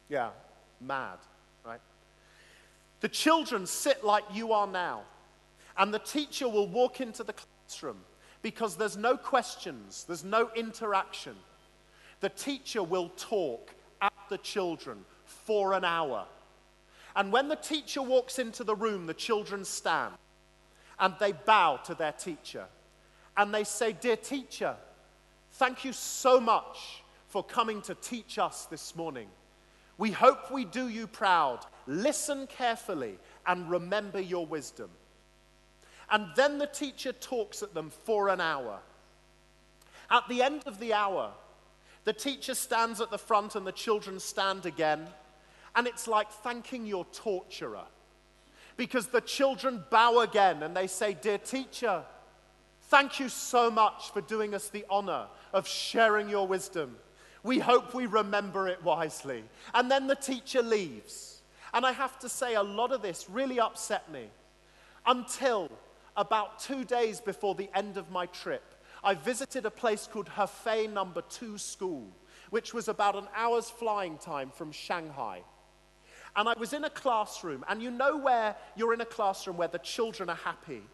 Yeah, mad, right? The children sit like you are now, and the teacher will walk into the classroom because there's no questions, there's no interaction. The teacher will talk at the children for an hour. And when the teacher walks into the room, the children stand and they bow to their teacher. And they say, "Dear teacher, thank you so much for coming to teach us this morning. We hope we do you proud. Listen carefully and remember your wisdom." And then the teacher talks at them for an hour. At the end of the hour, the teacher stands at the front and the children stand again. And it's like thanking your torturer. Because the children bow again and they say, "Dear teacher, thank you so much for doing us the honor of sharing your wisdom. We hope we remember it wisely." And then the teacher leaves. And I have to say, a lot of this really upset me. Until about 2 days before the end of my trip, I visited a place called Hefei No. 2 School, which was about an hour's flying time from Shanghai. And I was in a classroom, and you know where you're in a classroom where the children are happy,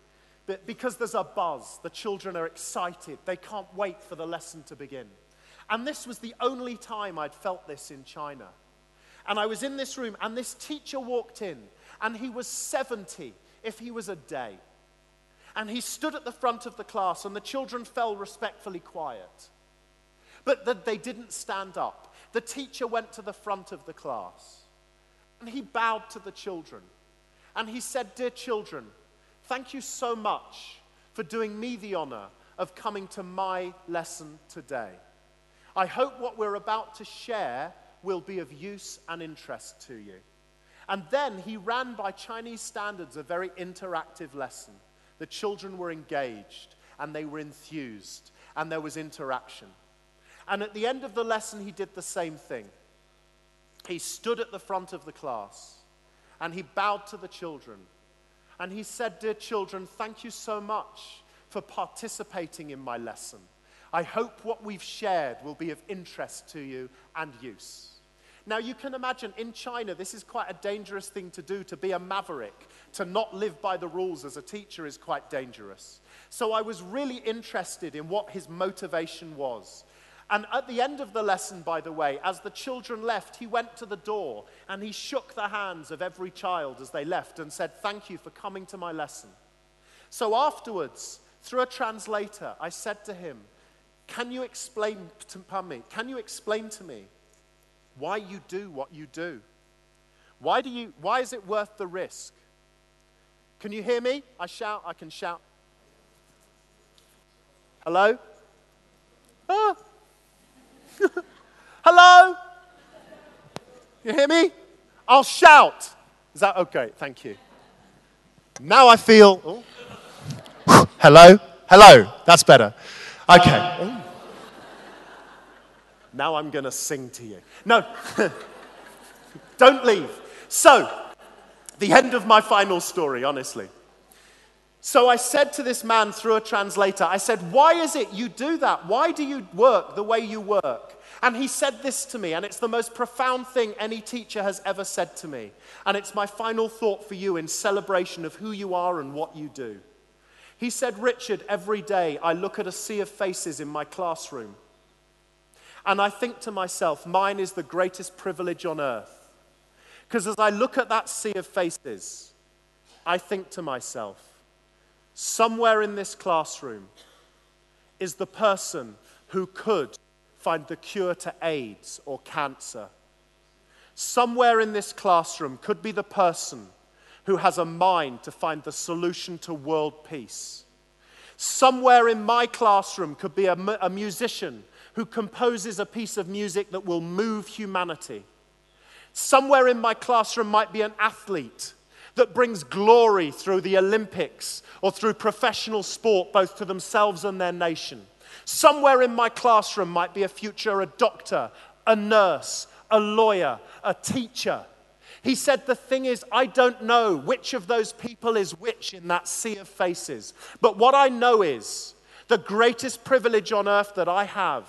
but because there's a buzz, the children are excited, they can't wait for the lesson to begin. And this was the only time I'd felt this in China. And I was in this room, and this teacher walked in, and he was 70 if he was a day. And he stood at the front of the class, and the children fell respectfully quiet. But they didn't stand up. The teacher went to the front of the class, and he bowed to the children. And he said, "Dear children, thank you so much for doing me the honor of coming to my lesson today. I hope what we're about to share will be of use and interest to you." And then he ran, by Chinese standards, a very interactive lesson. The children were engaged, and they were enthused, and there was interaction. And at the end of the lesson, he did the same thing. He stood at the front of the class, and he bowed to the children. And he said, "Dear children, thank you so much for participating in my lesson. I hope what we've shared will be of interest to you and use." Now, you can imagine, in China, this is quite a dangerous thing to do, to be a maverick, to not live by the rules as a teacher is quite dangerous. So I was really interested in what his motivation was. And at the end of the lesson, by the way, as the children left, he went to the door and he shook the hands of every child as they left and said, "Thank you for coming to my lesson." So afterwards, through a translator, I said to him, Can you explain to me why you do what you do? Why is it worth the risk? Can you hear me? I can shout. Hello? Ah. Hello? You hear me? I'll shout. Is that okay? Thank you. Now I feel, hello? Hello. That's better. Okay. Ooh. Now I'm going to sing to you. No, don't leave. So, the end of my final story, honestly. So I said to this man through a translator, I said, "Why is it you do that? Why do you work the way you work?" And he said this to me, and it's the most profound thing any teacher has ever said to me. And it's my final thought for you in celebration of who you are and what you do. He said, "Richard, every day I look at a sea of faces in my classroom. And I think to myself, mine is the greatest privilege on earth. Because as I look at that sea of faces, I think to myself, somewhere in this classroom is the person who could find the cure to AIDS or cancer. Somewhere in this classroom could be the person who has a mind to find the solution to world peace. Somewhere in my classroom could be a musician who composes a piece of music that will move humanity. Somewhere in my classroom might be an athlete that brings glory through the Olympics or through professional sport, both to themselves and their nation. Somewhere in my classroom might be a doctor, a nurse, a lawyer, a teacher. He said, the thing is, I don't know which of those people is which in that sea of faces. But what I know is the greatest privilege on earth that I have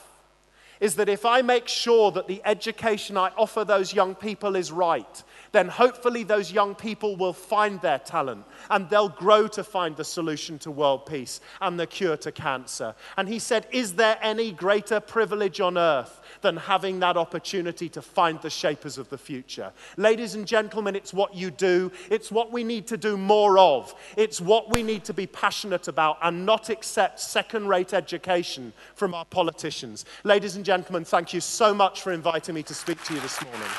is that if I make sure that the education I offer those young people is right, then hopefully those young people will find their talent and they'll grow to find the solution to world peace and the cure to cancer. And he said, is there any greater privilege on earth than having that opportunity to find the shapers of the future? Ladies and gentlemen, it's what you do. It's what we need to do more of. It's what we need to be passionate about and not accept second-rate education from our politicians. Ladies and gentlemen, thank you so much for inviting me to speak to you this morning.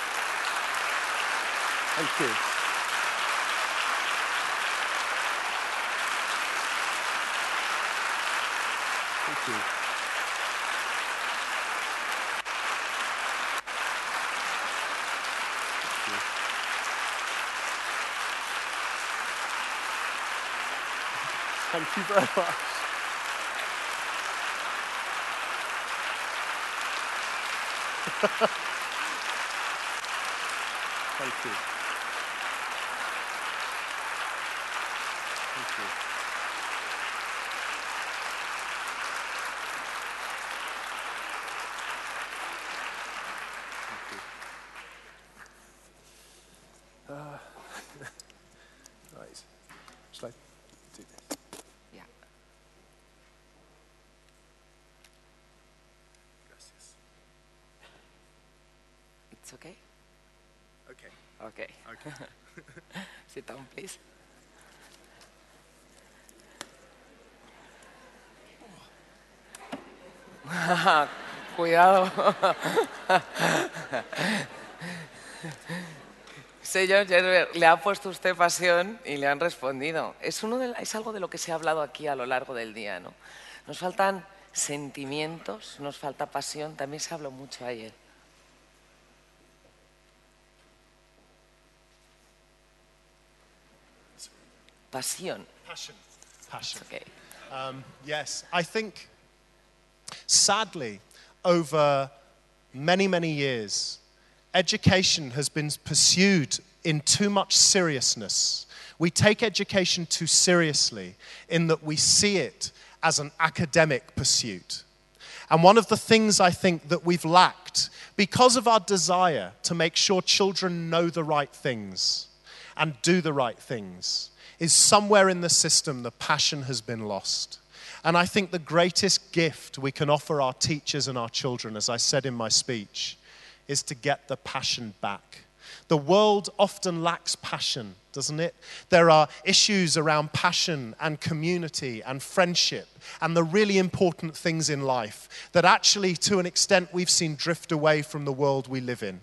Thank you. Thank you. Thank you very much. Thank you. Thank you. Right. Shall I do this? Yeah. Gracias. It's okay? Okay. Okay. Okay. Sit down, please. Cuidado. Señor Gerver, le ha puesto usted pasión y le han respondido. Es algo de lo que se ha hablado aquí a lo largo del día, ¿no? Nos faltan sentimientos, nos falta pasión. También se habló mucho ayer. Pasión. Passion. Passion. Okay. Yes, I think, sadly, over many, many years, education has been pursued in too much seriousness. We take education too seriously in that we see it as an academic pursuit. And one of the things I think that we've lacked, because of our desire to make sure children know the right things and do the right things, is somewhere in the system the passion has been lost. And I think the greatest gift we can offer our teachers and our children, as I said in my speech, is to get the passion back. The world often lacks passion, doesn't it? There are issues around passion and community and friendship and the really important things in life that actually, to an extent, we've seen drift away from the world we live in.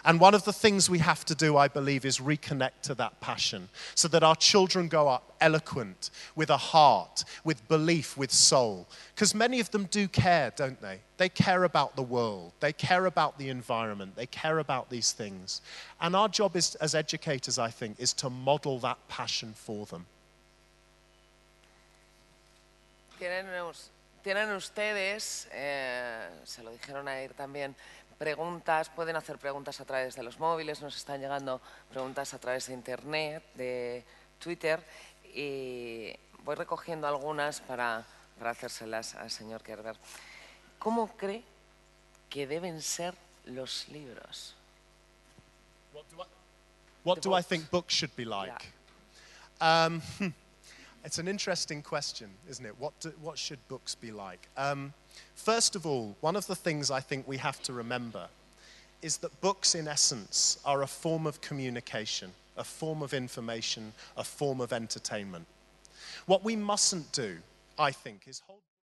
And one of the things we have to do, I believe, is reconnect to that passion so that our children grow up eloquent, with a heart, with belief, with soul. Because many of them do care, don't they? They care about the world. They care about the environment. They care about these things. And our job is, as educators, I think, is to model that passion for them. Tienen ustedes, se lo dijeron ayer también, preguntas, pueden hacer preguntas a través de los móviles, nos están llegando preguntas a través de internet, de Twitter, y voy recogiendo algunas para hacérselas al señor Gerver. ¿Cómo cree que deben ser los libros? What do I think books should be like? Yeah. It's an interesting question, isn't it? What should books be like? First of all, one of the things I think we have to remember is that books, in essence, are a form of communication, a form of information, a form of entertainment. What we mustn't do, I think, is hold